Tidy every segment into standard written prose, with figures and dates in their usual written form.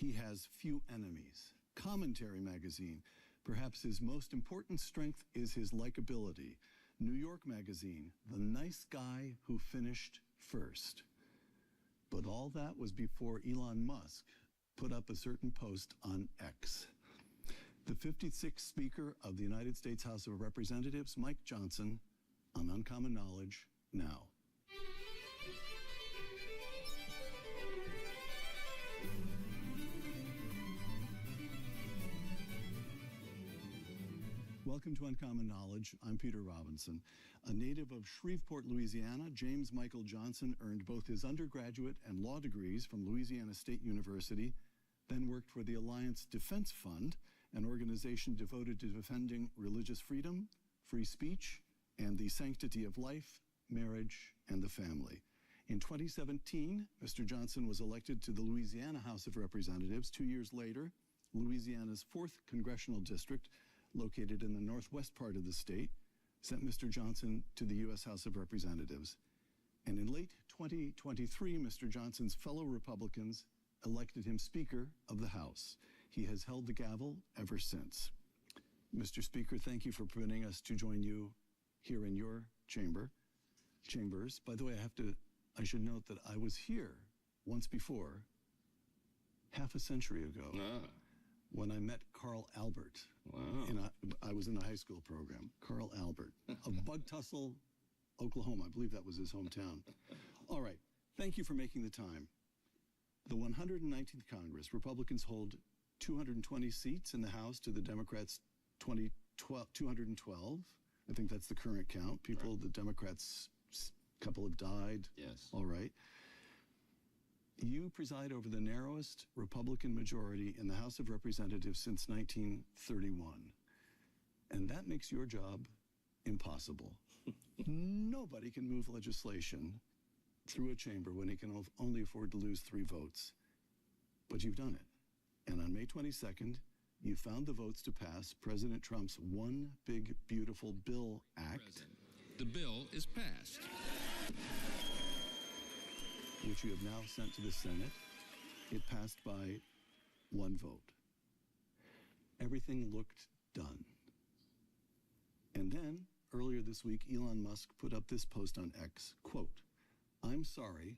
he has few enemies. Commentary Magazine, perhaps his most important strength is his likability. New York Magazine, the nice guy who finished first. But all that was before Elon Musk put up a certain post on X. The 56th Speaker of the United States House of Representatives, Mike Johnson, on Uncommon Knowledge now. Welcome to Uncommon Knowledge. I'm Peter Robinson. A native of Shreveport, Louisiana, James Michael Johnson earned both his undergraduate and law degrees from Louisiana State University, then worked for the Alliance Defense Fund, an organization devoted to defending religious freedom, free speech, and the sanctity of life, marriage, and the family. In 2017, Mr. Johnson was elected to the Louisiana House of Representatives. 2 years later, Louisiana's 4th Congressional District, located in the northwest part of the state, sent Mr. Johnson to the U.S. House of Representatives. And in late 2023, Mr. Johnson's fellow Republicans elected him Speaker of the House. He has held the gavel ever since. Mr. Speaker, thank you for permitting us to join you here in your chambers. By the way, I should note that I was here once before, half a century ago. When I met Carl Albert. Wow. I was in a high school program. Carl Albert of Bug Tussle, Oklahoma. I believe that was his hometown. All right. Thank you for making the time. The 119th Congress, Republicans hold 220 seats in the House to the Democrats' 212. I think that's the current count. Right. The Democrats, a couple have died. Yes. All right. You preside over the narrowest Republican majority in the House of Representatives since 1931. And that makes your job impossible. Nobody can move legislation through a chamber when he can only afford to lose 3 votes. But you've done it. And on May 22nd, you found the votes to pass President Trump's One Big Beautiful Bill Act. The bill is passed, which you have now sent to the Senate. It passed by 1 vote. Everything looked done. And then, earlier this week, Elon Musk put up this post on X, quote, "I'm sorry,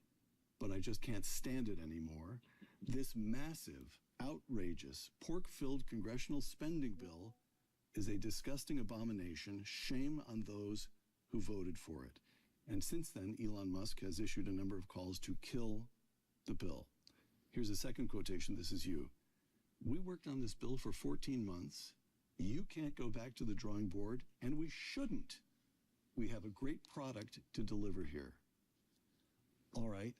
but I just can't stand it anymore. This massive, outrageous, pork-filled congressional spending bill is a disgusting abomination. Shame on those who voted for it." And since then, Elon Musk has issued a number of calls to kill the bill. Here's a second quotation. This is you. "We worked on this bill for 14 months. You can't go back to the drawing board, and we shouldn't. We have a great product to deliver here." All right.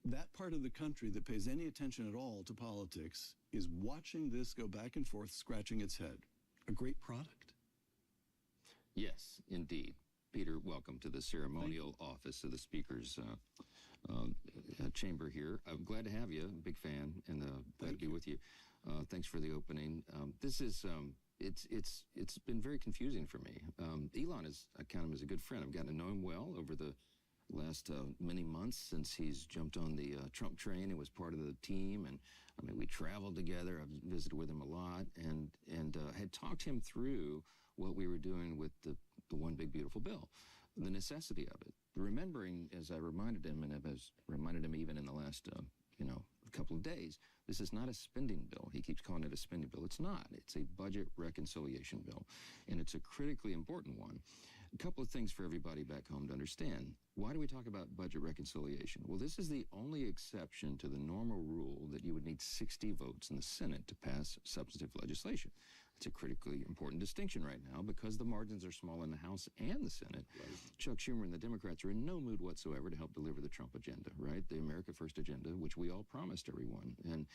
That part of the country that pays any attention at all to politics is watching this go back and forth, scratching its head. A great product. Yes, indeed. Peter, welcome to the ceremonial office of the Speaker's chamber here. I'm glad to have you. I'm a big fan, and glad to be with you. Thanks for the opening. This is it's been very confusing for me. Elon I count him as a good friend. I've gotten to know him well over the last many months since he's jumped on the Trump train and was part of the team. And I mean, we traveled together. I've visited with him a lot, and had talked him through what we were doing with the One Big Beautiful Bill, the necessity of it. Remembering, as I reminded him, and I've reminded him even in the last, couple of days, this is not a spending bill. He keeps calling it a spending bill. It's not. It's a budget reconciliation bill, and it's a critically important one. A couple of things for everybody back home to understand. Why do we talk about budget reconciliation? Well, this is the only exception to the normal rule that you would need 60 votes in the Senate to pass substantive legislation. It's a critically important distinction right now because the margins are small in the House and the Senate. Right. Chuck Schumer and the Democrats are in no mood whatsoever to help deliver the Trump agenda, right? The America First agenda, which we all promised everyone. And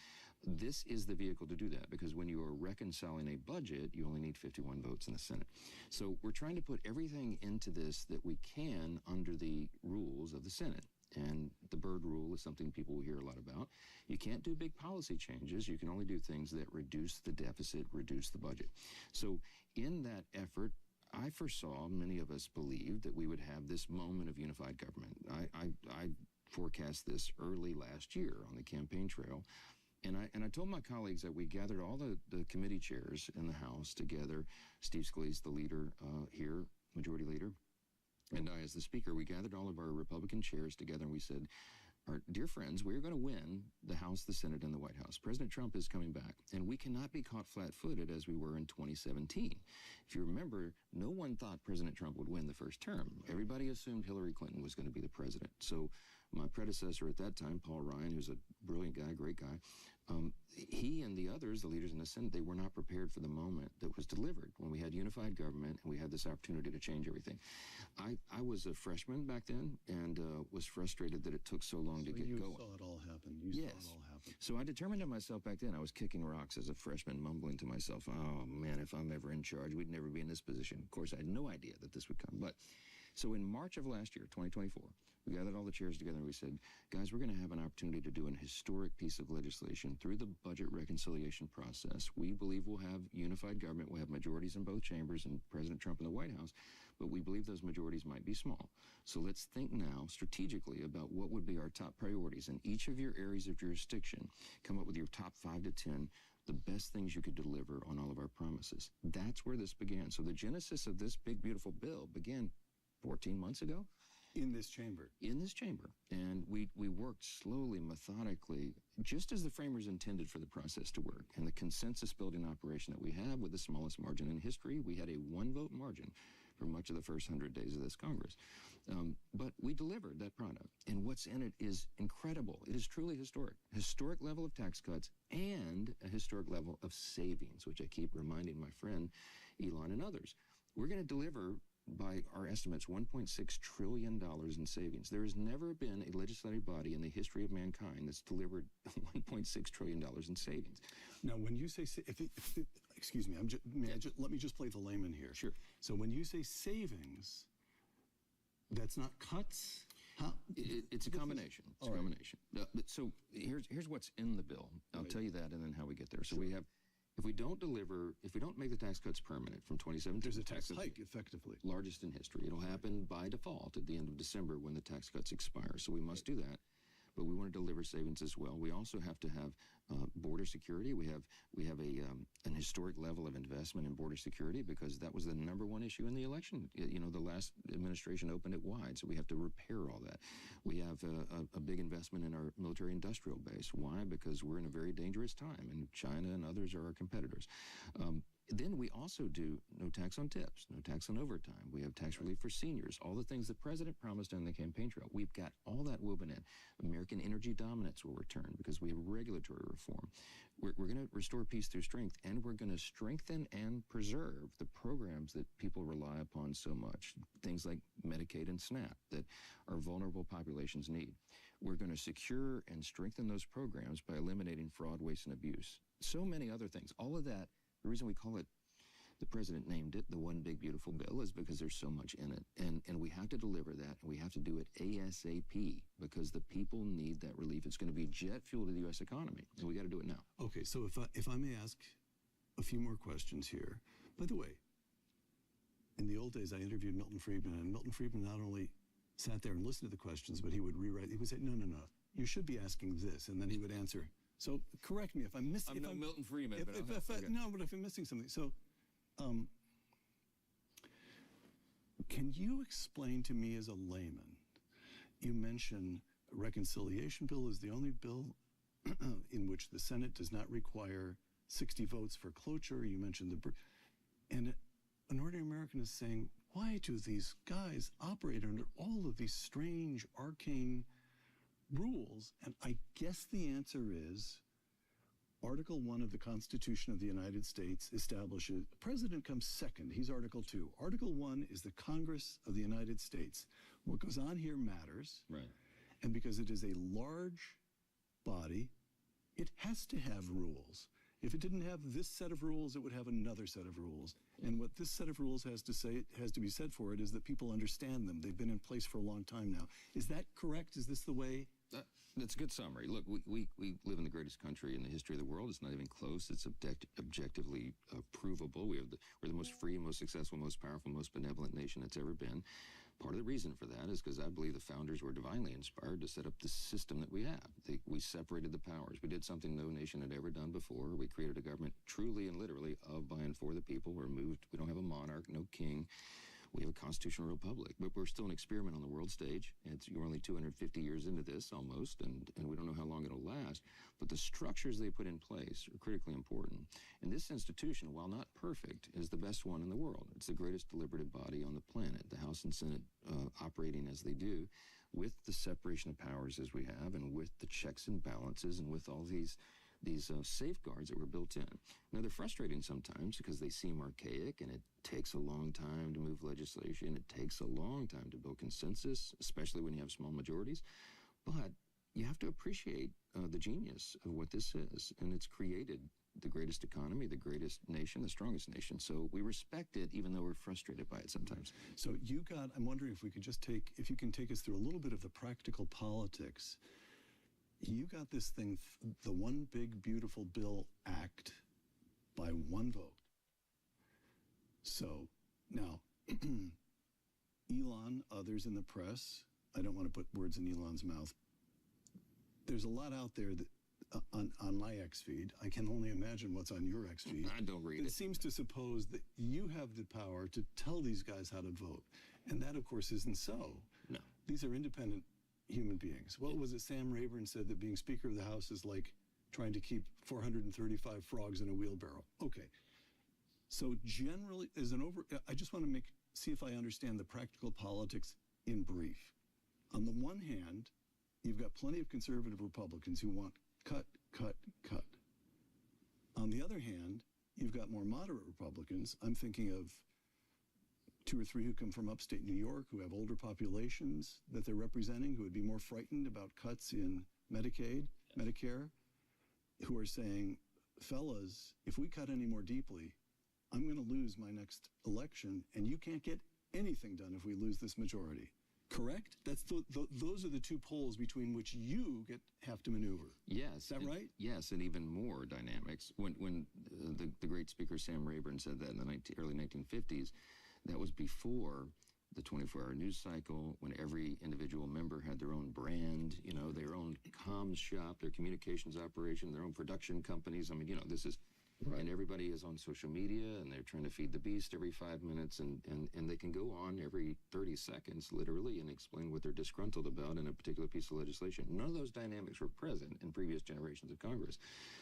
this is the vehicle to do that, because when you are reconciling a budget, you only need 51 votes in the Senate. So we're trying to put everything into this that we can under the rules of the Senate. And the Byrd rule is something people will hear a lot about. You can't do big policy changes. You can only do things that reduce the deficit, reduce the budget. So in that effort, I foresaw, many of us believed, that we would have this moment of unified government. I forecast this early last year on the campaign trail. And I told my colleagues that we gathered all the committee chairs in the House together. Steve Scalise, the leader here, majority leader, and I, as the speaker, we gathered all of our Republican chairs together, and we said, our dear friends, we're going to win the House, the Senate, and the White House. President Trump is coming back, and we cannot be caught flat-footed as we were in 2017. If you remember, no one thought President Trump would win the first term. Everybody assumed Hillary Clinton was going to be the president. So my predecessor at that time, Paul Ryan, who's a brilliant guy, great guy, he and the others, the leaders in the Senate, they were not prepared for the moment that was delivered when we had unified government and we had this opportunity to change everything. I was a freshman back then and was frustrated that it took so long to get going. You saw it all happen. You saw it all happen. So I determined to myself back then, I was kicking rocks as a freshman, mumbling to myself, oh man, if I'm ever in charge, we'd never be in this position. Of course, I had no idea that this would come. But so in March of last year, 2024, we gathered all the chairs together and we said, guys, we're going to have an opportunity to do an historic piece of legislation through the budget reconciliation process. We believe we'll have unified government. We'll have majorities in both chambers and President Trump in the White House, but we believe those majorities might be small. So let's think now strategically about what would be our top priorities in each of your areas of jurisdiction. Come up with your top 5 to 10, the best things you could deliver on all of our promises. That's where this began. So the genesis of this big, beautiful bill began 14 months ago. In this chamber. In this chamber. And we worked slowly, methodically, just as the framers intended for the process to work. And the consensus building operation that we have with the smallest margin in history, we had a 1-vote margin for much of the first 100 days of this Congress. But we delivered that product. And what's in it is incredible. It is truly historic. Historic level of tax cuts and a historic level of savings, which I keep reminding my friend Elon and others. We're going to deliver, by our estimates, $1.6 trillion in savings. There has never been a legislative body in the history of mankind that's delivered $1.6 trillion in savings. Now, when you say, excuse me, let me just play the layman here. Sure. So when you say savings, that's not cuts? How? It's a combination. It's a combination. So here's what's in the bill. I'll tell you that and then how we get there. So we have, if we don't make the tax cuts permanent from 2017, there's a tax hike, effectively. Largest in history. It'll happen by default at the end of December when the tax cuts expire. So we must do that. But we want to deliver savings as well. We also have to have border security. We have an historic level of investment in border security because that was the #1 issue in the election. You know, the last administration opened it wide, so we have to repair all that. We have a big investment in our military-industrial base. Why? Because we're in a very dangerous time, and China and others are our competitors. Then we also do no tax on tips, no tax on overtime. We have tax relief for seniors, all the things the president promised on the campaign trail. We've got all that woven in. American energy dominance will return because we have regulatory reform. We're going to restore peace through strength, and we're going to strengthen and preserve the programs that people rely upon so much, things like Medicaid and SNAP that our vulnerable populations need. We're going to secure and strengthen those programs by eliminating fraud, waste, and abuse. So many other things. All of that. The reason we call it, the president named it, the One Big Beautiful Bill, is because there's so much in it. And we have to deliver that, and we have to do it ASAP because the people need that relief. It's going to be jet fuel to the U.S. economy, and we got to do it now. Okay, so if I may ask a few more questions here. By the way, in the old days, I interviewed Milton Friedman, and Milton Friedman not only sat there and listened to the questions, but he would rewrite. He would say, no, you should be asking this, and then he would answer. So correct me if I'm missing. I'm not Milton Friedman. No, but if I'm missing something. So, can you explain to me as a layman? You mentioned a reconciliation bill is the only bill in which the Senate does not require 60 votes for cloture. You mentioned and an ordinary American is saying, why do these guys operate under all of these strange, arcane rules? And I guess the answer is Article 1 of the Constitution of the United States establishes the president comes second. He's Article 2. Article 1 is the Congress of the United States. What goes on here matters. Right. And because it is a large body, it has to have rules. If it didn't have this set of rules, it would have another set of rules. And what this set of rules has to be said for it is that people understand them. They've been in place for a long time now. Is that correct? Is this the way? That's a good summary. Look, we live in the greatest country in the history of the world. It's not even close. It's objectively provable. We're the most free, most successful, most powerful, most benevolent nation that's ever been. Part of the reason for that is because I believe the founders were divinely inspired to set up the system that we have. We separated the powers. We did something no nation had ever done before. We created a government truly and literally of, by, and for the people. We don't have a monarch, no king. We have a constitutional republic, but we're still an experiment on the world stage. You're only 250 years into this almost, and we don't know how long it'll last. But the structures they put in place are critically important. And this institution, while not perfect, is the best one in the world. It's the greatest deliberative body on the planet, the House and Senate operating as they do, with the separation of powers as we have, and with the checks and balances, and with all these safeguards that were built in. Now, they're frustrating sometimes because they seem archaic, and it takes a long time to move legislation. It takes a long time to build consensus, especially when you have small majorities. But you have to appreciate the genius of what this is, and it's created the greatest economy, the greatest nation, the strongest nation. So we respect it, even though we're frustrated by it sometimes. So I'm wondering if we could just if you can take us through a little bit of the practical politics. You got this thing, the One Big Beautiful Bill Act, by one vote. So now, Elon, others in the press, I don't want to put words in Elon's mouth. There's a lot out there that on my X feed. I can only imagine what's on your X feed. I don't read it. It seems to suppose that you have the power to tell these guys how to vote. And that, of course, isn't so. No. These are independent human beings. What was it Sam Rayburn said, that being Speaker of the House is like trying to keep 435 frogs in a wheelbarrow? Okay. So generally, I just want to see if I understand the practical politics in brief. On the one hand, you've got plenty of conservative Republicans who want cut, cut, cut. On the other hand, you've got more moderate Republicans. I'm thinking of 2 or 3 who come from upstate New York, who have older populations that they're representing, who would be more frightened about cuts in Medicaid, Medicare, who are saying, fellas, if we cut any more deeply, I'm going to lose my next election, and you can't get anything done if we lose this majority. Correct? Those are the 2 poles between which you have to maneuver. Yes. Is that right? Yes, and even more dynamics. When the great speaker Sam Rayburn said that in the early 1950s, that was before the 24-hour news cycle, when every individual member had their own brand, their own comms shop, their communications operation, their own production companies. I mean, this is... Right. And everybody is on social media, and they're trying to feed the beast every 5 minutes, and they can go on every 30 seconds, literally, and explain what they're disgruntled about in a particular piece of legislation. None of those dynamics were present in previous generations of Congress.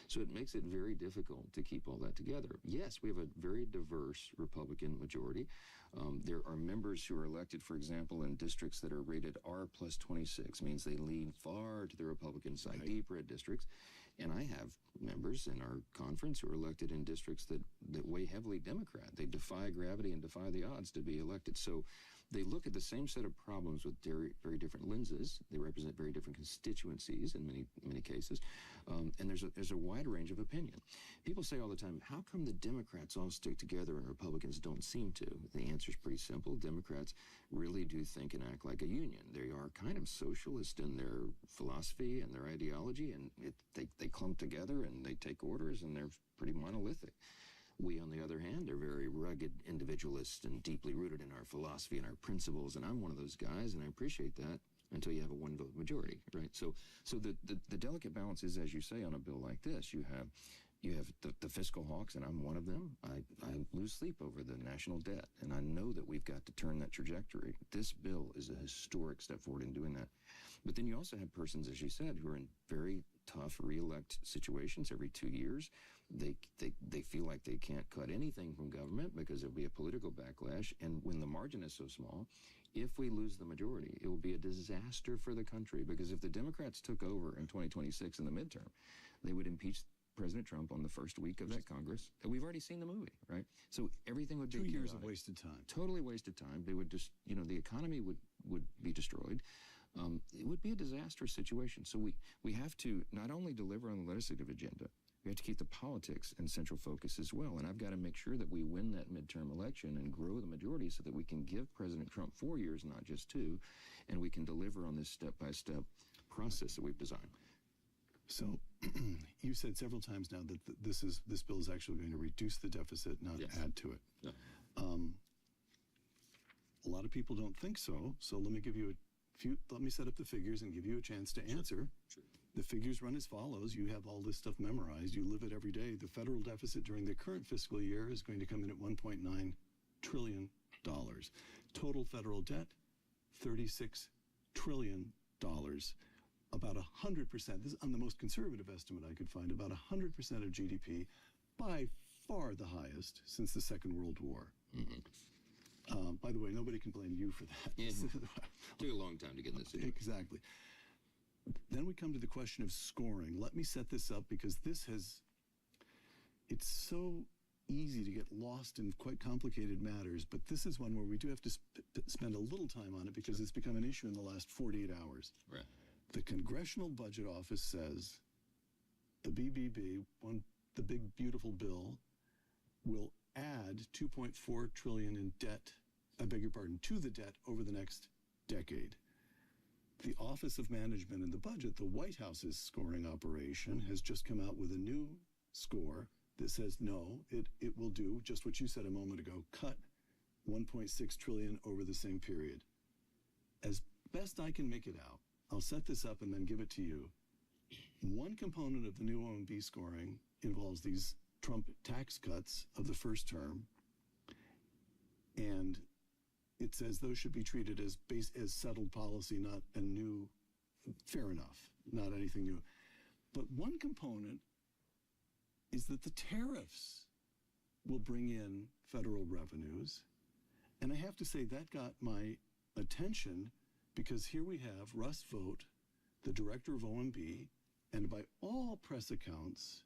So it makes it very difficult to keep all that together. Yes, we have a very diverse Republican majority. There are members who are elected, for example, in districts that are rated R plus 26, means they lean far to the Republican side, right. Deep red districts. And I have members in our conference who are elected in districts that weigh heavily Democrat. They defy gravity and defy the odds to be elected. So they look at the same set of problems with very, very different lenses. They represent very different constituencies in many cases. And there's a wide range of opinion. People say all the time, how come the Democrats all stick together and Republicans don't seem to? The answer is pretty simple. Democrats really do think and act like a union. They are kind of socialist in their philosophy and their ideology, and they clump together and they take orders, and they're pretty monolithic. We, on the other hand, are very rugged individualists and deeply rooted in our philosophy and our principles, and I'm one of those guys, and I appreciate that until you have a one-vote majority, right? So the delicate balance is, as you say, on a bill like this, you have the fiscal hawks, and I'm one of them. I lose sleep over the national debt, and I know that we've got to turn that trajectory. This bill is a historic step forward in doing that. But then you also have persons, as you said, who are in very tough re-elect situations every 2 years. They feel like they can't cut anything from government because there'll be a political backlash. And when the margin is so small, if we lose the majority, it will be a disaster for the country. Because if the Democrats took over in 2026 in the midterm, they would impeach President Trump on the first week of that Congress. And we've already seen the movie, right? So everything would be 2 years of wasted time. Totally wasted time. They would just, the economy would be destroyed. It would be a disastrous situation. So we have to not only deliver on the legislative agenda, we have to keep the politics in central focus as well. And I've got to make sure that we win that midterm election and grow the majority so that we can give President Trump 4 years, not just 2, and we can deliver on this step-by-step process that we've designed. So you said several times now that this bill is actually going to reduce the deficit, not add to it. Yeah. a lot of people don't think so. So let me give you let me set up the figures and give you a chance to answer. Sure. The figures run as follows. You have all this stuff memorized. You live it every day. The federal deficit during the current fiscal year is going to come in at $1.9 trillion. Total federal debt, $36 trillion. About 100%, this is on the most conservative estimate I could find, about 100% of GDP, by far the highest since the Second World War. By the way, nobody can blame you for that. Yeah. Took a long time to get this. Exactly. Then we come to the question of scoring. Let me set this up because it's so easy to get lost in quite complicated matters, but this is one where we do have to spend a little time on it because it's become an issue in the last 48 hours. Right. The Congressional Budget Office says the BBB, the big beautiful bill, will add $2.4 trillion in debt, I beg your pardon, to the debt over the next decade. The Office of Management and the Budget, the White House's scoring operation, has just come out with a new score that says no, it will do just what you said a moment ago, cut $1.6 trillion over the same period. As best I can make it out, I'll set this up and then give it to you. One component of the new OMB scoring involves these Trump tax cuts of the first term, and it says those should be treated as settled policy, not a new, fair enough, not anything new. But one component is that the tariffs will bring in federal revenues, and I have to say that got my attention because here we have Russ Vought, the director of OMB, and by all press accounts,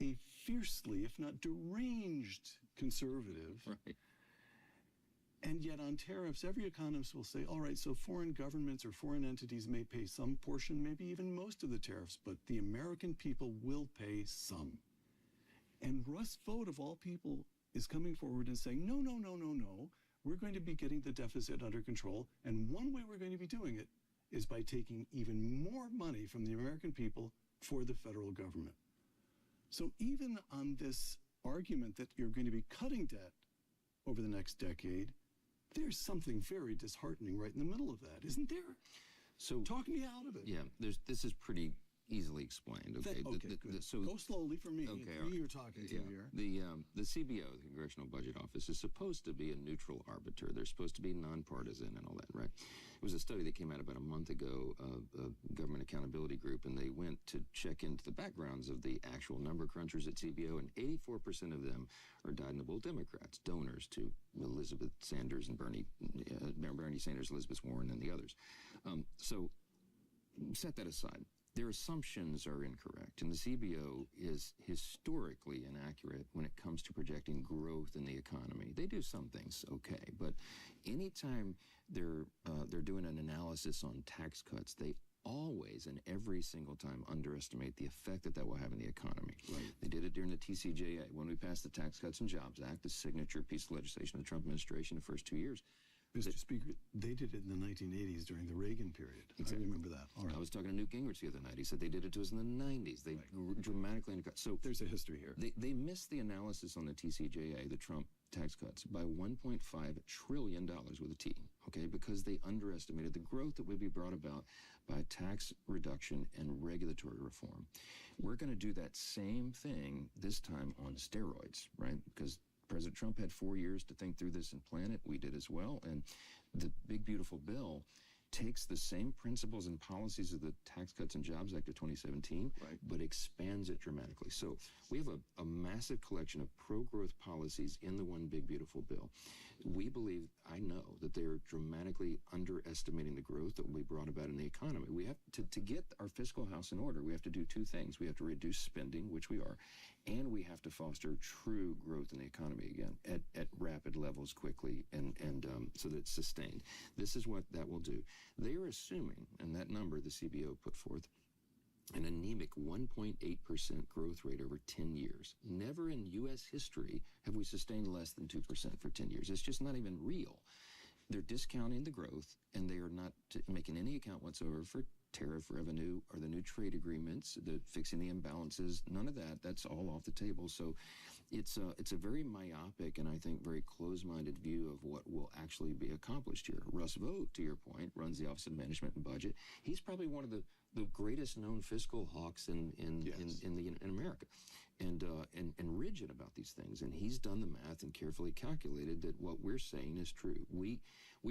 a fiercely, if not deranged, conservative. Right. And yet on tariffs, every economist will say, all right, so foreign governments or foreign entities may pay some portion, maybe even most of the tariffs, but the American people will pay some. And Russ Vought, of all people, is coming forward and saying, no. We're going to be getting the deficit under control, and one way we're going to be doing it is by taking even more money from the American people for the federal government. So even on this argument that you're going to be cutting debt over the next decade, there's something very disheartening right in the middle of that, isn't there? So talk me out of it. Yeah, this is pretty easily explained. Okay, good. So go slowly for me. Okay, You're talking to here. The CBO, the Congressional Budget Office, is supposed to be a neutral arbiter. They're supposed to be nonpartisan and all that, right? It was a study that came out about a month ago, a government accountability group, and they went to check into the backgrounds of the actual number crunchers at CBO, and 84% of them are dyed-in-the-wool Democrats, donors to Elizabeth Sanders and Bernie Sanders, Elizabeth Warren, and the others. So set that aside. Their assumptions are incorrect, and the CBO is historically inaccurate when it comes to projecting growth in the economy. They do some things okay, but anytime they're doing an analysis on tax cuts, they always and every single time underestimate the effect that will have in the economy. Right. They did it during the TCJA when we passed the Tax Cuts and Jobs Act, the signature piece of legislation of the Trump administration the first 2 years. Mr. Speaker, they did it in the 1980s during the Reagan period. Exactly. I remember that. All right. I was talking to Newt Gingrich the other night. He said they did it to us in the 90s. They dramatically undercut. So there's a history here. They missed the analysis on the TCJA, the Trump tax cuts, by $1.5 trillion with a T, okay, because they underestimated the growth that would be brought about by tax reduction and regulatory reform. We're going to do that same thing this time on steroids, right? Because President Trump had 4 years to think through this and plan it. We did as well. And the big, beautiful bill takes the same principles and policies of the Tax Cuts and Jobs Act of 2017, but expands it dramatically. So we have a massive collection of pro-growth policies in the one big, beautiful bill. We believe, I know, that they're dramatically underestimating the growth that will be brought about in the economy. We have to get our fiscal house in order, we have to do two things. We have to reduce spending, which we are, and we have to foster true growth in the economy again at rapid levels quickly and so that it's sustained. This is what that will do. They are assuming, and that number the CBO put forth, an anemic 1.8% growth rate over 10 years. Never in U.S. history have we sustained less than 2% for 10 years. It's just not even real. They're discounting the growth, and they are not making any account whatsoever for tariff revenue or the new trade agreements, the fixing the imbalances, none of that. That's all off the table. So it's a very myopic and I think very close-minded view of what will actually be accomplished here. Russ Vought, to your point, runs the Office of Management and Budget. He's probably one of the greatest known fiscal hawks in America, and rigid about these things. And he's done the math and carefully calculated that what we're saying is true. We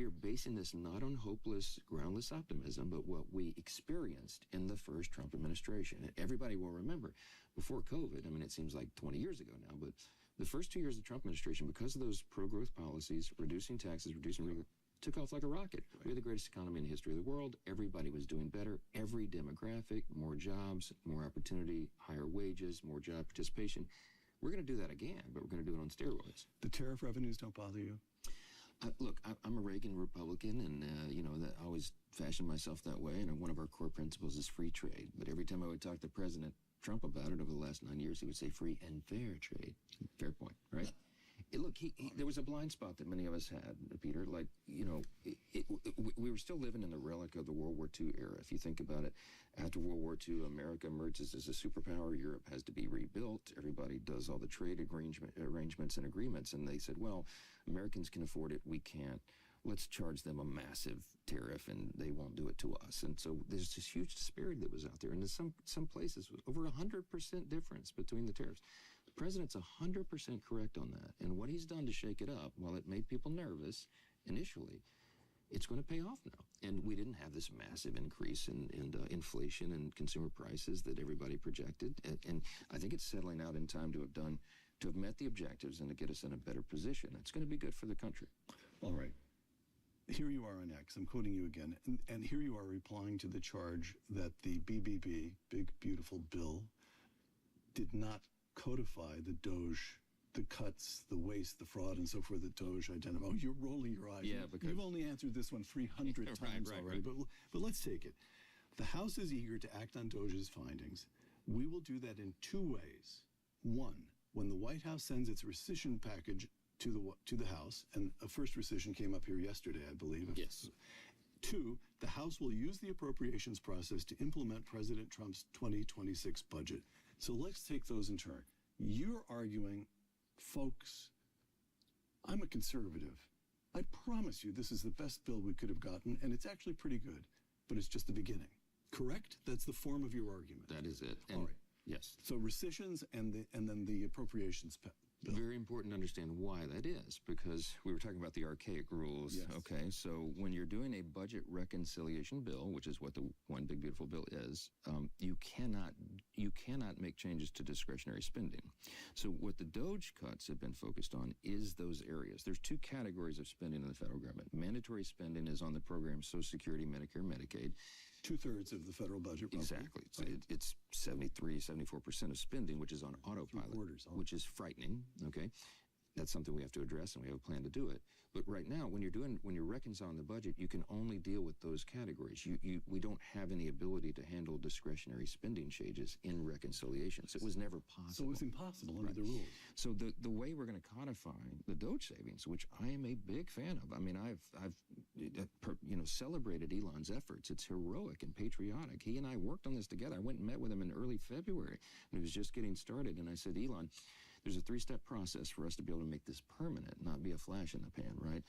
are basing this not on hopeless, groundless optimism, but what we experienced in the first Trump administration. And everybody will remember, before COVID, I mean, it seems like 20 years ago now, but the first 2 years of the Trump administration, because of those pro-growth policies, reducing taxes, reducing took off like a rocket. Right. We had the greatest economy in the history of the world. Everybody was doing better. Every demographic, more jobs, more opportunity, higher wages, more job participation. We're going to do that again, but we're going to do it on steroids. The tariff revenues don't bother you? Look, I'm a Reagan Republican, and I always fashioned myself that way. And one of our core principles is free trade. But every time I would talk to President Trump about it over the last 9 years, he would say free and fair trade. Fair point, right? Look, there was a blind spot that many of us had, Peter. Like, we were still living in the relic of the World War II era. If you think about it, after World War II, America emerges as a superpower. Europe has to be rebuilt. Everybody does all the trade arrangements and agreements. And they said, well, Americans can afford it. We can't. Let's charge them a massive tariff, and they won't do it to us. And so there's this huge disparity that was out there. And in some places, over 100% difference between the tariffs. The president's 100% correct on that. And what he's done to shake it up, while it made people nervous initially, it's going to pay off now. And we didn't have this massive increase in inflation and consumer prices that everybody projected. And I think it's settling out in time to have met the objectives and to get us in a better position. It's going to be good for the country. All right. Here you are on X. I'm quoting you again. And here you are replying to the charge that the BBB, Big Beautiful Bill, did not codify the DOGE, the cuts, the waste, the fraud, and so forth that DOGE identified. Oh, you're rolling your eyes. Yeah, because you've only answered this one 300 times already. Right. But let's take it. The House is eager to act on DOGE's findings. We will do that in two ways. One, when the White House sends its rescission package to the House, and a first rescission came up here yesterday, I believe. Yes. Two, the House will use the appropriations process to implement President Trump's 2026 budget. So let's take those in turn. You're arguing, folks, I'm a conservative. I promise you this is the best bill we could have gotten, and it's actually pretty good, but it's just the beginning. Correct? That's the form of your argument. That is it. And all right. Yes. So rescissions and then the appropriations bill. Very important to understand why that is, because we were talking about the archaic rules. Yes. Okay, so when you're doing a budget reconciliation bill, which is what the One Big Beautiful Bill is, you cannot make changes to discretionary spending. So what the DOGE cuts have been focused on is those areas. There's two categories of spending in the federal government. Mandatory spending is on the programs Social Security, Medicare, Medicaid. 2/3 of the federal budget. Roughly. Exactly. So it's 73, 74% of spending, which is on autopilot, which is frightening. Okay. That's something we have to address, and we have a plan to do it. But right now, when you're reconciling the budget, you can only deal with those categories. We don't have any ability to handle discretionary spending changes in reconciliations. It was never possible. So it's impossible under the rules. So the way we're going to codify the DOGE savings, which I am a big fan of. I mean, I've celebrated Elon's efforts. It's heroic and patriotic. He and I worked on this together. I went and met with him in early February, and he was just getting started. And I said, Elon, there's a 3-step process for us to be able to make this permanent, not be a flash in the pan, right?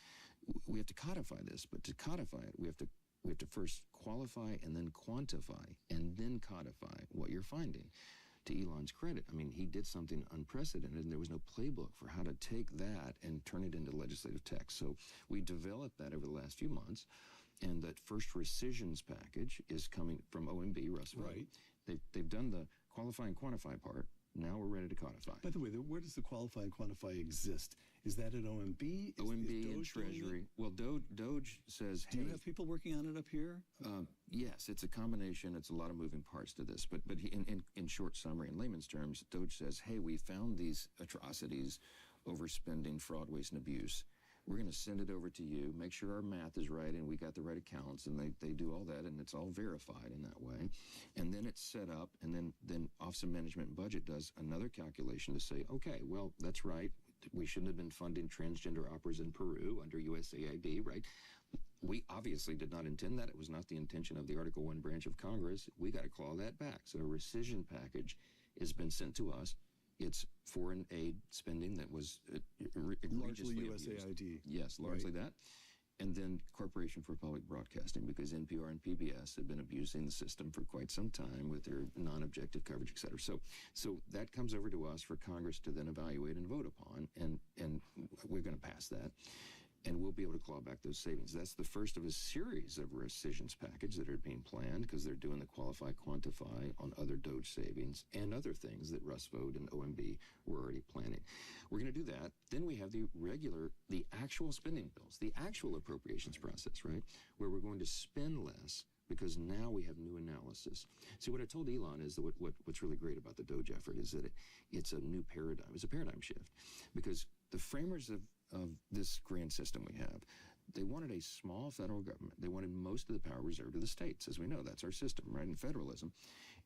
We have to codify this, but to codify it, we have to first qualify and then quantify and then codify what you're finding. To Elon's credit, I mean, he did something unprecedented, and there was no playbook for how to take that and turn it into legislative text. So we developed that over the last few months, and that first rescissions package is coming from OMB, Russ Vought. Right. They've done the qualify and quantify part. Now we're ready to codify. By the way, where does the qualify and quantify exist? Is that at OMB? OMB and Treasury. Well, DOGE says, Do you have people working on it up here? Yes, it's a combination. It's a lot of moving parts to this. But in short summary, in layman's terms, DOGE says, hey, we found these atrocities, overspending, fraud, waste, and abuse. We're going to send it over to you, make sure our math is right and we got the right accounts, and they do all that, and it's all verified in that way. And then it's set up, and then Office of Management and Budget does another calculation to say, okay, well, that's right. We shouldn't have been funding transgender operas in Peru under USAID, right? We obviously did not intend that. It was not the intention of the Article 1 branch of Congress. We got to claw that back. So a rescission package has been sent to us. It's foreign aid spending that was egregiously largely USAID. Yes, largely that. And then Corporation for Public Broadcasting, because NPR and PBS have been abusing the system for quite some time with their non-objective coverage, et cetera. So that comes over to us for Congress to then evaluate and vote upon, and we're going to pass that. And we'll be able to claw back those savings. That's the first of a series of rescissions package that are being planned, because they're doing the qualify, quantify on other DOGE savings and other things that Russ Vought and OMB were already planning. We're going to do that. Then we have the actual spending bills, the actual appropriations process, right? Where we're going to spend less because now we have new analysis. See, what I told Elon is that what's really great about the DOGE effort is that it's a new paradigm. It's a paradigm shift, because the framers of this grand system we have, they wanted a small federal government. They wanted most of the power reserved to the states. As we know, that's our system, right, in federalism.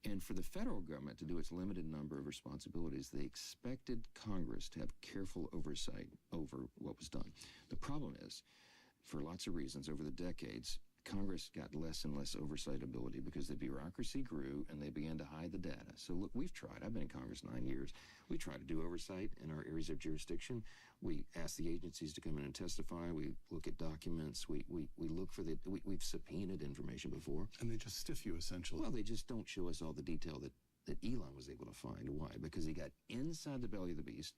And for the federal government to do its limited number of responsibilities, they expected Congress to have careful oversight over what was done. The problem is, for lots of reasons, over the decades, Congress got less and less oversight ability because the bureaucracy grew and they began to hide the data. So look, we've tried. I've been in Congress 9 years. We try to do oversight in our areas of jurisdiction. We ask the agencies to come in and testify. We look at documents. We look for we've subpoenaed information before. And they just stiff you, essentially. Well, they just don't show us all the detail that Elon was able to find. Why? Because he got inside the belly of the beast.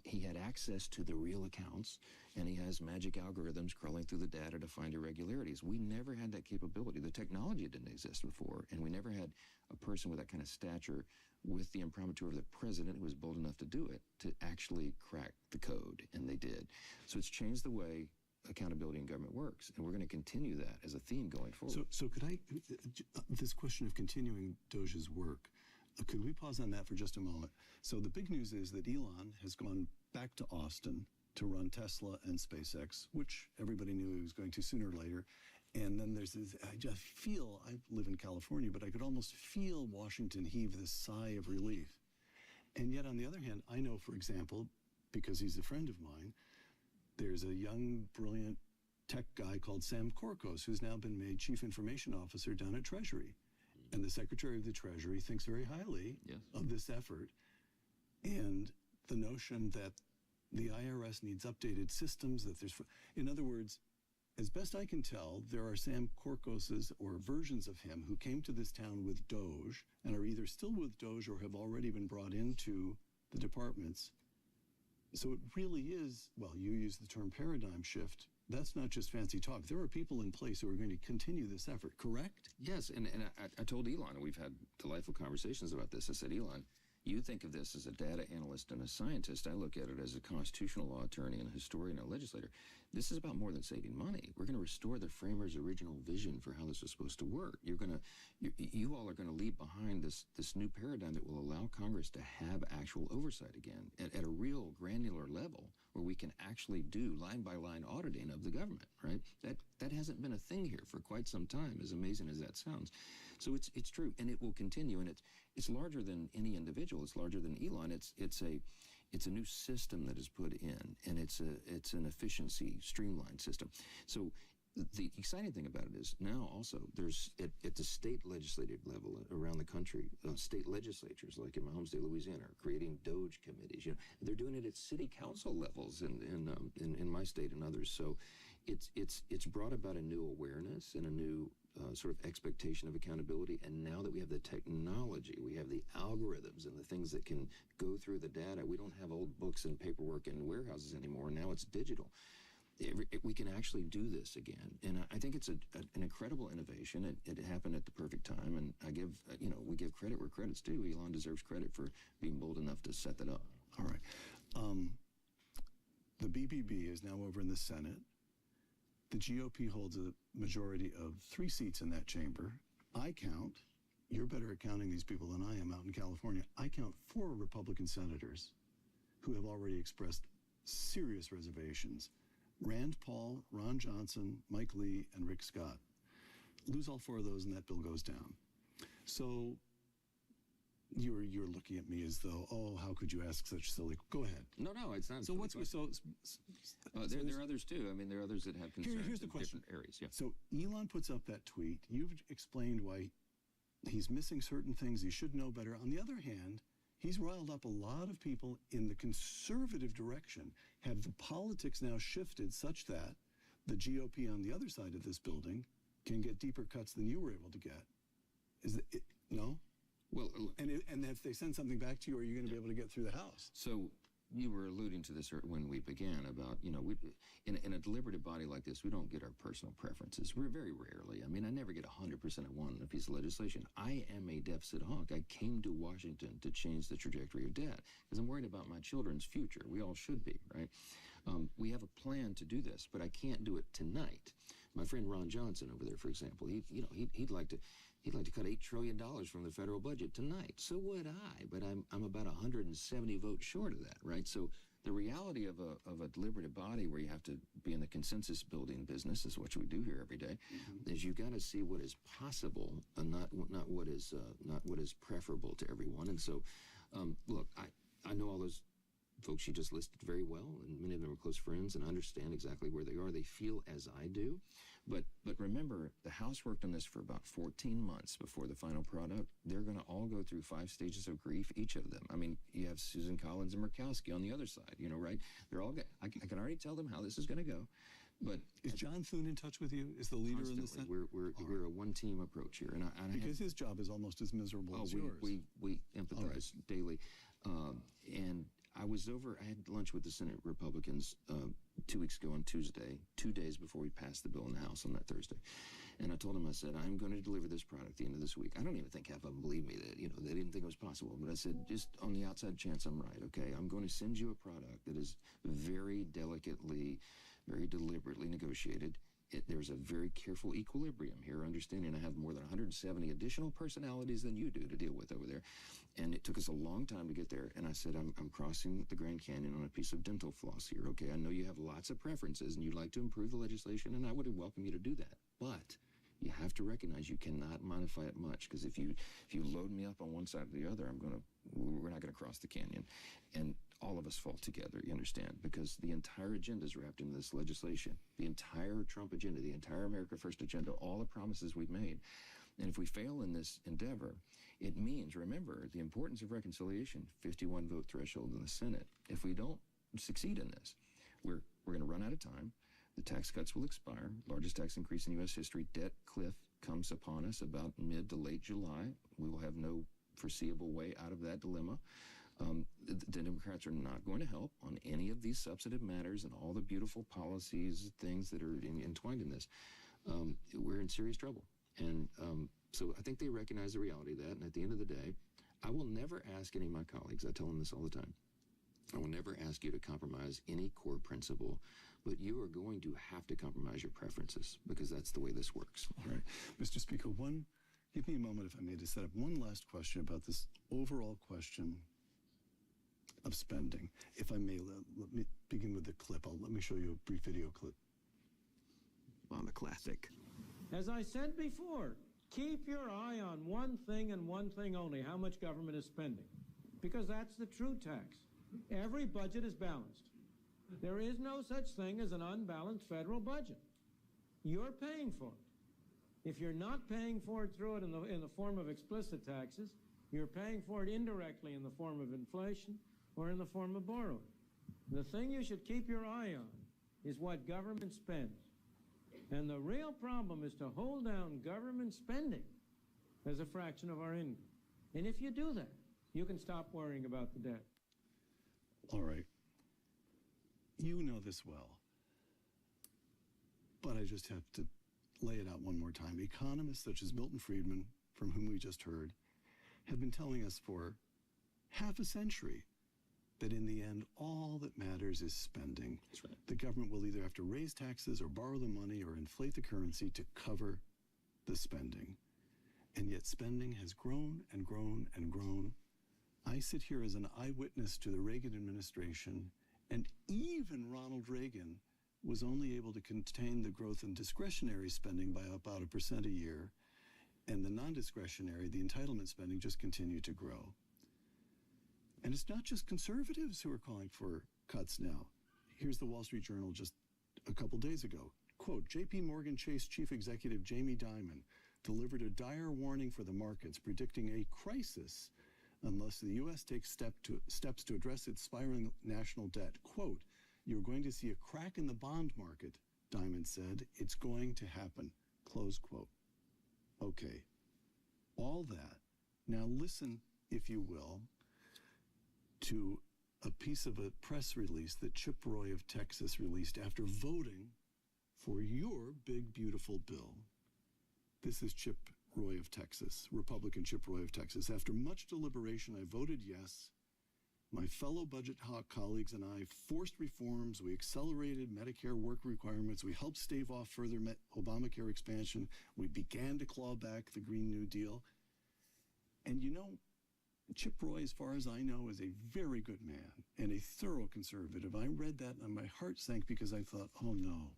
He had access to the real accounts, and he has magic algorithms crawling through the data to find irregularities. We never had that capability. The technology didn't exist before, and we never had a person with that kind of stature with the imprimatur of the president who was bold enough to do it, to actually crack the code, and they did. So it's changed the way accountability in government works, and we're going to continue that as a theme going forward. So could I, this question of continuing DOGE's work, could we pause on that for just a moment? So the big news is that Elon has gone back to Austin to run Tesla and SpaceX, which everybody knew he was going to sooner or later. And then there's this, I just feel, I live in California, but I could almost feel Washington heave this sigh of relief. And yet, on the other hand, I know, for example, because he's a friend of mine, there's a young, brilliant tech guy called Sam Korkos, who's now been made Chief Information Officer down at Treasury. And the Secretary of the Treasury thinks very highly of this effort. And the notion that the IRS needs updated systems, that there's, in other words, as best I can tell, there are Sam Korkoses or versions of him who came to this town with DOGE and are either still with DOGE or have already been brought into the departments. So it really is, well, you use the term paradigm shift. That's not just fancy talk. There are people in place who are going to continue this effort, correct? Yes, and I told Elon, and we've had delightful conversations about this. I said, Elon, you think of this as a data analyst and a scientist. I look at it as a constitutional law attorney and a historian and a legislator. This is about more than saving money. We're going to restore the framers' original vision for how this was supposed to work. You all are going to leave behind this new paradigm that will allow Congress to have actual oversight again at a real granular level, where we can actually do line-by-line auditing of the government, right? That hasn't been a thing here for quite some time, as amazing as that sounds. So it's true, and it will continue, and it's larger than any individual. It's larger than Elon. It's a new system that is put in, and it's an efficiency streamlined system. So the exciting thing about it is now also there's at the state legislative level around the country, state legislatures like in my home state Louisiana are creating DOGE committees. They're doing it at city council levels in my state and others. So it's brought about a new awareness and a new sort of expectation of accountability. And now that we have the technology, we have the algorithms and the things that can go through the data. We don't have old books and paperwork in warehouses anymore. Now it's digital. We can actually do this again, and I think it's an incredible innovation. It happened at the perfect time, and we give credit where credit's due. Elon deserves credit for being bold enough to set that up. All right. The BBB is now over in the Senate. The GOP holds a majority of 3 seats in that chamber. I count, you're better at counting these people than I am out in California, I count 4 Republican senators who have already expressed serious reservations. Rand Paul, Ron Johnson, Mike Lee, and Rick Scott. Lose all 4 of those and that bill goes down. So You're looking at me as though, oh, how could you ask such silly? Go ahead. No, it's not. So what's there are others too. I mean, there are others that have concerns here's the in question. different areas. Yeah. So Elon puts up that tweet. You've explained why he's missing certain things. He should know better. On the other hand, he's riled up a lot of people in the conservative direction. Have the politics now shifted such that the GOP on the other side of this building can get deeper cuts than you were able to get? No? Well, and if they send something back to you, are you going to be able to get through the House? So you were alluding to this when we began about, we, in a deliberative body like this, we don't get our personal preferences. We're very rarely. I mean, I never get 100% of one in a piece of legislation. I am a deficit hawk. I came to Washington to change the trajectory of debt because I'm worried about my children's future. We all should be, right? We have a plan to do this, but I can't do it tonight. My friend Ron Johnson over there, for example, he'd like to cut $8 trillion from the federal budget tonight. So would I, but I'm about 170 votes short of that, right? So the reality of a deliberative body where you have to be in the consensus building business, is what we do here every day, is you got to see what is possible and not what is preferable to everyone. And so, look, I know all those folks you just listed very well, and many of them are close friends, and I understand exactly where they are. They feel as I do. But remember, the House worked on this for about 14 months before the final product. They're going to all go through 5 stages of grief, each of them. I mean, you have Susan Collins and Murkowski on the other side, right? They're all I can already tell them how this is going to go. But is John Thune in touch with you? Is the leader in the Senate? We're a one-team approach here, and because his job is almost as miserable as yours. We empathize daily, and I had lunch with the Senate Republicans 2 weeks ago on Tuesday, 2 days before we passed the bill in the House on that Thursday. And I told them, I said, I'm going to deliver this product at the end of this week. I don't even think half of them believed me that, they didn't think it was possible. But I said, just on the outside chance I'm right, okay, I'm going to send you a product that is very delicately, very deliberately negotiated. There's a very careful equilibrium here, understanding I have more than 170 additional personalities than you do to deal with over there. And it took us a long time to get there. And I said, I'm crossing the Grand Canyon on a piece of dental floss here, okay? I know you have lots of preferences and you'd like to improve the legislation, and I would welcome you to do that. But you have to recognize you cannot modify it much, because if you load me up on one side or the other, we're not going to cross the canyon. And all of us fall together, you understand, because the entire agenda is wrapped into this legislation. The entire Trump agenda, the entire America First agenda, all the promises we've made. And if we fail in this endeavor, it means, remember, the importance of reconciliation, 51 vote threshold in the Senate. If we don't succeed in this, we're going to run out of time. The tax cuts will expire. Largest tax increase in U.S. history. Debt cliff comes upon us about mid to late July. We will have no foreseeable way out of that dilemma. The Democrats are not going to help on any of these substantive matters and all the beautiful policies, things that are entwined in this. We're in serious trouble. And so I think they recognize the reality of that. And at the end of the day, I will never ask any of my colleagues, I tell them this all the time, I will never ask you to compromise any core principle, but you are going to have to compromise your preferences, because that's the way this works. All right. Mr. Speaker, give me a moment, if I may, to set up one last question about this overall question of spending. If I may, let me begin with the clip. Let me show you a brief video clip. On the classic. As I said before, keep your eye on one thing and one thing only: how much government is spending. Because that's the true tax. Every budget is balanced. There is no such thing as an unbalanced federal budget. You're paying for it. If you're not paying for it through it in the form of explicit taxes, you're paying for it indirectly in the form of inflation or in the form of borrowing. The thing you should keep your eye on is what government spends. And the real problem is to hold down government spending as a fraction of our income. And if you do that, you can stop worrying about the debt. All right. You know this well. But I just have to lay it out one more time. Economists such as Milton Friedman, from whom we just heard, have been telling us for half a century that in the end, all that matters is spending. That's right. The government will either have to raise taxes or borrow the money or inflate the currency to cover the spending. And yet spending has grown and grown and grown. I sit here as an eyewitness to the Reagan administration, and even Ronald Reagan was only able to contain the growth in discretionary spending by about 1% a year. And the non-discretionary, the entitlement spending, just continued to grow. And it's not just conservatives who are calling for cuts now. Here's the Wall Street Journal just a couple days ago. Quote, J.P. Morgan Chase Chief Executive Jamie Dimon delivered a dire warning for the markets, predicting a crisis unless the U.S. takes steps to address its spiraling national debt. Quote, you're going to see a crack in the bond market, Dimon said. It's going to happen. Close quote. Okay, all that. Now listen, if you will, to a piece of a press release that Chip Roy of Texas released after voting for your big, beautiful bill. This is Chip Roy of Texas, Republican Chip Roy of Texas. After much deliberation, I voted yes. My fellow budget hawk colleagues and I forced reforms. We accelerated Medicare work requirements. We helped stave off further Obamacare expansion. We began to claw back the Green New Deal. And you know, Chip Roy, as far as I know, is a very good man and a thorough conservative. I read that and my heart sank because I thought, oh no.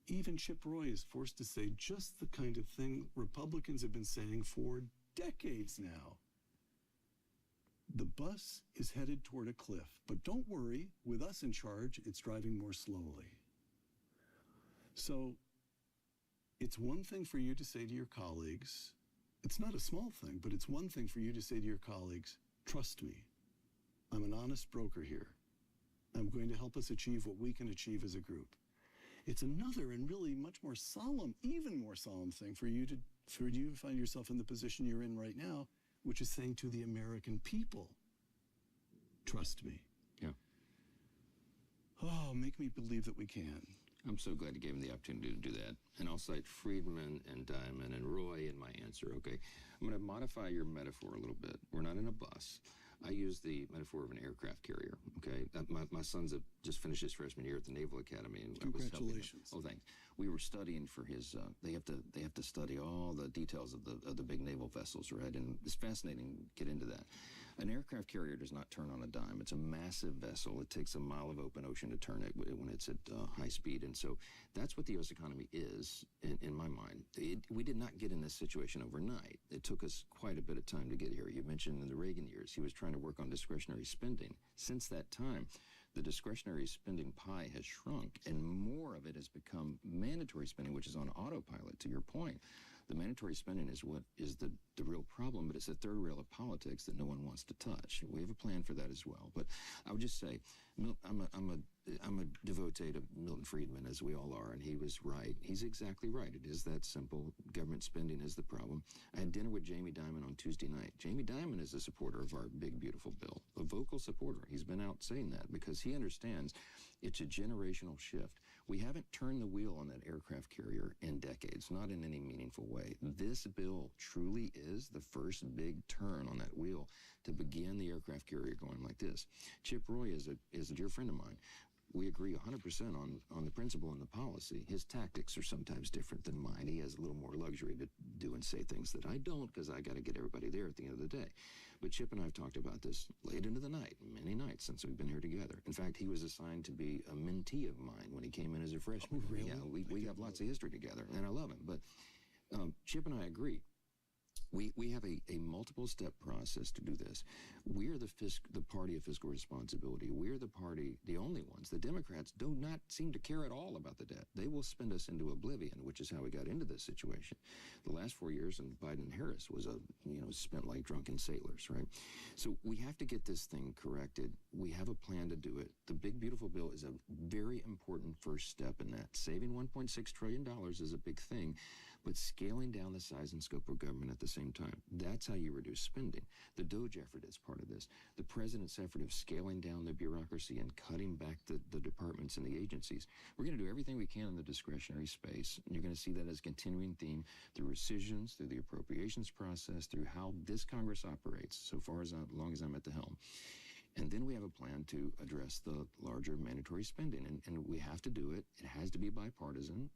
Even Chip Roy is forced to say just the kind of thing Republicans have been saying for decades now. The bus is headed toward a cliff, but don't worry, with us in charge, it's driving more slowly. So it's one thing for you to say to your colleagues, it's not a small thing, but it's one thing for you to say to your colleagues, trust me, I'm an honest broker here. I'm going to help us achieve what we can achieve as a group. It's another and really much more solemn, even more solemn thing for you to find yourself in the position you're in right now, which is saying to the American people, trust me. Yeah. Oh, make me believe that we can. I'm so glad you gave him the opportunity to do that. And I'll cite Friedman and Dimon and Roy in my answer, okay? I'm going to modify your metaphor a little bit. We're not in a bus. I use the metaphor of an aircraft carrier, okay? My son's just finished his freshman year at the Naval Academy. And congratulations. Oh, thanks. We were studying for his, they have to study all the details of the big naval vessels, right? And it's fascinating to get into that. An aircraft carrier does not turn on a dime. It's a massive vessel. It takes a mile of open ocean to turn it when it's at high speed. And so that's what the U.S. economy is, in my mind. We did not get in this situation overnight. It took us quite a bit of time to get here. You mentioned in the Reagan years, he was trying to work on discretionary spending. Since that time, the discretionary spending pie has shrunk, and more of it has become mandatory spending, which is on autopilot, to your point. The mandatory spending is what is the real problem, but it's the third rail of politics that no one wants to touch. We have a plan for that as well. But I would just say, I'm a devotee to Milton Friedman, as we all are, and he was right. He's exactly right. It is that simple. Government spending is the problem. I had dinner with Jamie Dimon on Tuesday night. Jamie Dimon is a supporter of our big, beautiful bill, a vocal supporter. He's been out saying that because he understands it's a generational shift. We haven't turned the wheel on that aircraft carrier in decades, not in any meaningful way. This bill truly is the first big turn on that wheel to begin the aircraft carrier going like this. Chip Roy is a dear friend of mine. We agree 100% on the principle and the policy. His tactics are sometimes different than mine. He has a little more luxury to do and say things that I don't because I got to get everybody there at the end of the day. But Chip and I have talked about this late into the night, many nights since we've been here together. In fact, he was assigned to be a mentee of mine when he came in as a freshman. Oh, really? Yeah, we have lots of history together, and I love him. But Chip and I agree. We have a multiple-step process to do this. We're the party of fiscal responsibility. We're the party, the only ones. The Democrats do not seem to care at all about the debt. They will spend us into oblivion, which is how we got into this situation. The last 4 years in Biden and Harris was spent like drunken sailors, right? So we have to get this thing corrected. We have a plan to do it. The big, beautiful bill is a very important first step in that. Saving $1.6 trillion is a big thing, but scaling down the size and scope of government at the same time. That's how you reduce spending. The DOGE effort is part of this. The president's effort of scaling down the bureaucracy and cutting back the departments and the agencies. We're going to do everything we can in the discretionary space. And you're going to see that as a continuing theme through rescissions, through the appropriations process, through how this Congress operates, so far as long as I'm at the helm. And then we have a plan to address the larger mandatory spending. And we have to do it. It has to be bipartisan.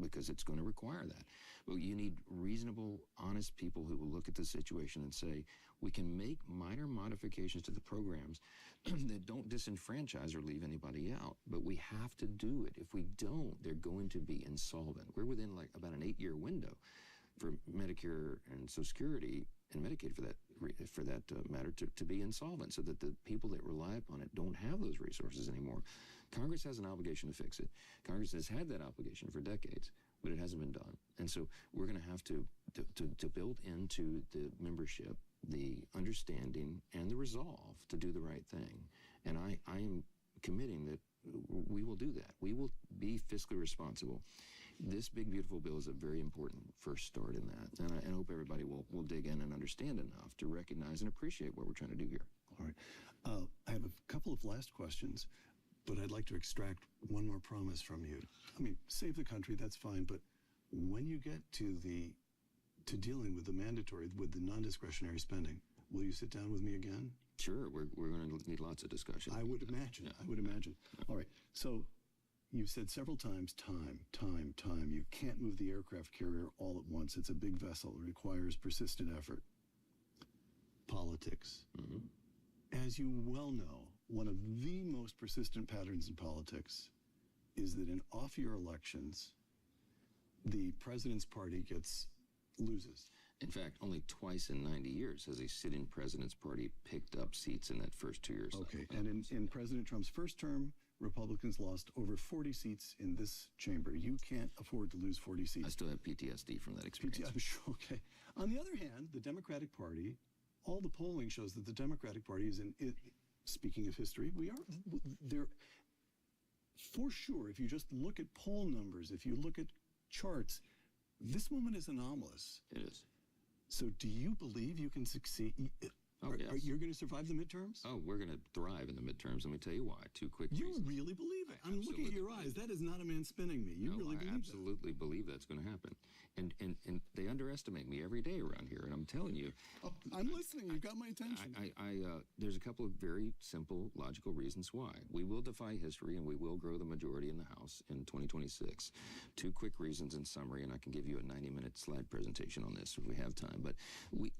Because it's going to require that. But you need reasonable, honest people who will look at the situation and say, we can make minor modifications to the programs that don't disenfranchise or leave anybody out. But we have to do it. If we don't, they're going to be insolvent. We're within like about an 8-year window. for Medicare and Social Security and Medicaid for that matter to be insolvent, so that the people that rely upon it don't have those resources anymore. Congress has an obligation to fix it. Congress has had that obligation for decades, but it hasn't been done. And so we're going to have to build into the membership the understanding and the resolve to do the right thing. And I am committing that we will do that. We will be fiscally responsible. This big, beautiful bill is a very important first start in that. And I hope everybody will dig in and understand enough to recognize and appreciate what we're trying to do here. All right. I have a couple of last questions, but I'd like to extract one more promise from you. I mean, save the country, that's fine, but when you get to dealing with the non-discretionary spending, will you sit down with me again? Sure, we're going to need lots of discussion. I would imagine. Yeah. I would imagine. All right. So you've said several times, time. You can't move the aircraft carrier all at once. It's a big vessel. It requires persistent effort. Politics. Mm-hmm. As you well know, one of the most persistent patterns in politics is that in off-year elections, the president's party loses. In fact, only twice in 90 years has a sitting president's party picked up seats in that first 2 years. Okay, and in President Trump's first term, Republicans lost over 40 seats in this chamber. You can't afford to lose 40 seats. I still have PTSD from that experience. I'm sure, okay. On the other hand, the Democratic Party, all the polling shows that the Democratic Party is speaking of history, they're, for sure, if you just look at poll numbers, if you look at charts, this moment is anomalous. It is. So do you believe you can succeed? Yes. You're going to survive the midterms? Oh, we're going to thrive in the midterms. Let me tell you why. Two quick You reasons. really believe it? I'm looking at your eyes. That is not a man spinning me. You really believe I absolutely believe that's going to happen. And they underestimate me every day around here. And I'm telling you. Oh, I'm listening. You've got my attention. There's a couple of very simple, logical reasons why. We will defy history, and we will grow the majority in the House in 2026. Two quick reasons in summary, and I can give you a 90-minute slide presentation on this if we have time. But we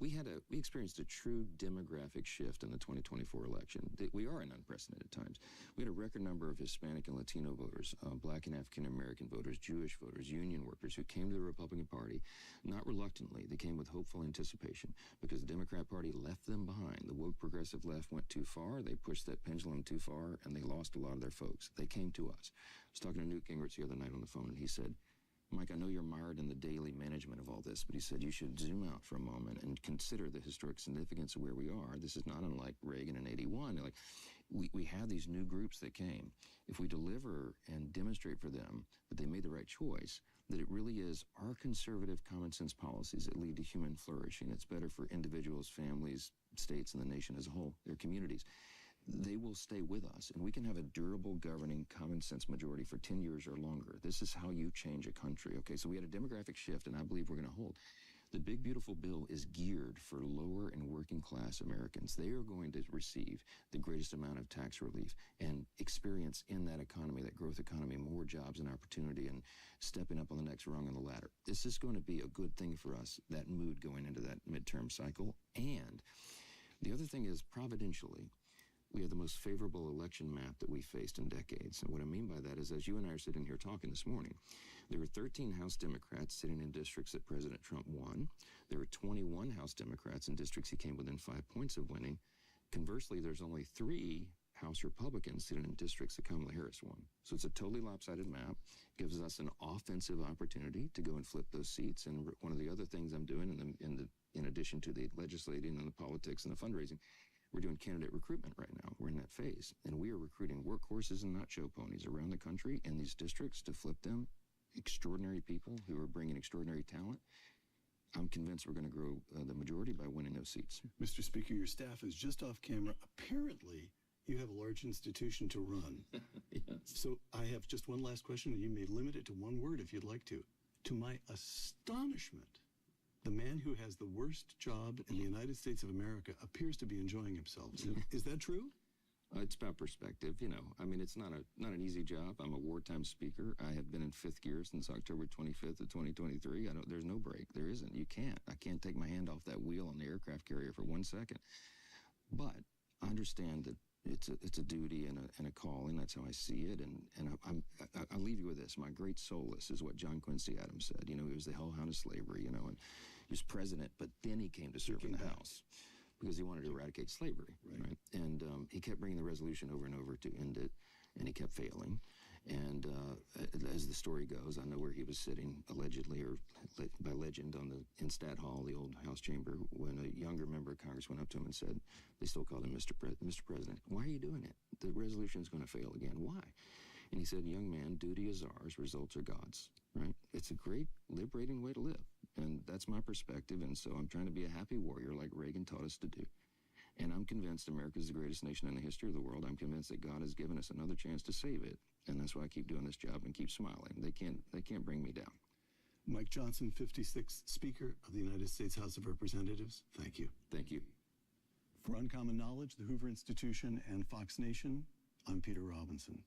experienced a true demographic shift in the 2024 election. We are in unprecedented times. We had a record number of Hispanic and Latino voters, Black and African American voters, Jewish voters, union workers who came to the Republican Party, not reluctantly. They came with hopeful anticipation because the Democrat Party left them behind. The woke progressive left went too far. They pushed that pendulum too far, and they lost a lot of their folks. They came to us. I was talking to Newt Gingrich the other night on the phone, and he said, Mike, I know you're mired in the daily management of all this, but he said you should zoom out for a moment and consider the historic significance of where we are. This is not unlike Reagan in 81. Like, we have these new groups that came. If we deliver and demonstrate for them that they made the right choice, that it really is our conservative common sense policies that lead to human flourishing. It's better for individuals, families, states, and the nation as a whole, their communities. They will stay with us, and we can have a durable governing common sense majority for 10 years or longer. This is how you change a country, okay? So we had a demographic shift, and I believe we're going to hold. The big, beautiful bill is geared for lower and working class Americans. They are going to receive the greatest amount of tax relief and experience in that economy, that growth economy, more jobs and opportunity and stepping up on the next rung on the ladder. This is going to be a good thing for us, that mood going into that midterm cycle. And the other thing is, providentially, we have the most favorable election map that we faced in decades. And what I mean by that is, as you and I are sitting here talking this morning, there were 13 House Democrats sitting in districts that President Trump won. There were 21 House Democrats in districts he came within 5 points of winning. Conversely, there's only 3 House Republicans sitting in districts that Kamala Harris won. So it's a totally lopsided map. Gives us an offensive opportunity to go and flip those seats. And one of the other things I'm doing in addition to the legislating and the politics and the fundraising, we're doing candidate recruitment right now. We're in that phase. And we are recruiting workhorses and not show ponies around the country in these districts to flip them. Extraordinary people who are bringing extraordinary talent. I'm convinced we're going to grow the majority by winning those seats. Mr. Speaker, your staff is just off camera. Apparently, you have a large institution to run. Yes. So I have just one last question, and you may limit it to one word if you'd like to. To my astonishment, the man who has the worst job in the United States of America appears to be enjoying himself. Is that true? It's about perspective, you know. I mean, it's not an easy job. I'm a wartime speaker. I have been in 5th gear since October 25th of 2023. There's no break. There isn't. You can't. I can't take my hand off that wheel on the aircraft carrier for 1 second. But I understand that It's a duty and a calling. That's how I see it. And I'll leave you with this. My great solace is what John Quincy Adams said. You know, he was the hellhound of slavery, you know, and he was president, but then he came to serve in the House because he wanted to eradicate slavery, right? And he kept bringing the resolution over and over to end it, and he kept failing. And as the story goes, I know where he was sitting, allegedly, or by legend, in Stat Hall, the old House chamber, when a younger member of Congress went up to him and said, they still called him Mr. President, why are you doing it? The resolution's going to fail again. Why? And he said, young man, duty is ours, results are God's, right? It's a great, liberating way to live. And that's my perspective, and so I'm trying to be a happy warrior like Reagan taught us to do. And I'm convinced America is the greatest nation in the history of the world. I'm convinced that God has given us another chance to save it. And that's why I keep doing this job and keep smiling. They can't bring me down. Mike Johnson, 56th Speaker of the United States House of Representatives, thank you. Thank you. For Uncommon Knowledge, the Hoover Institution, and Fox Nation, I'm Peter Robinson.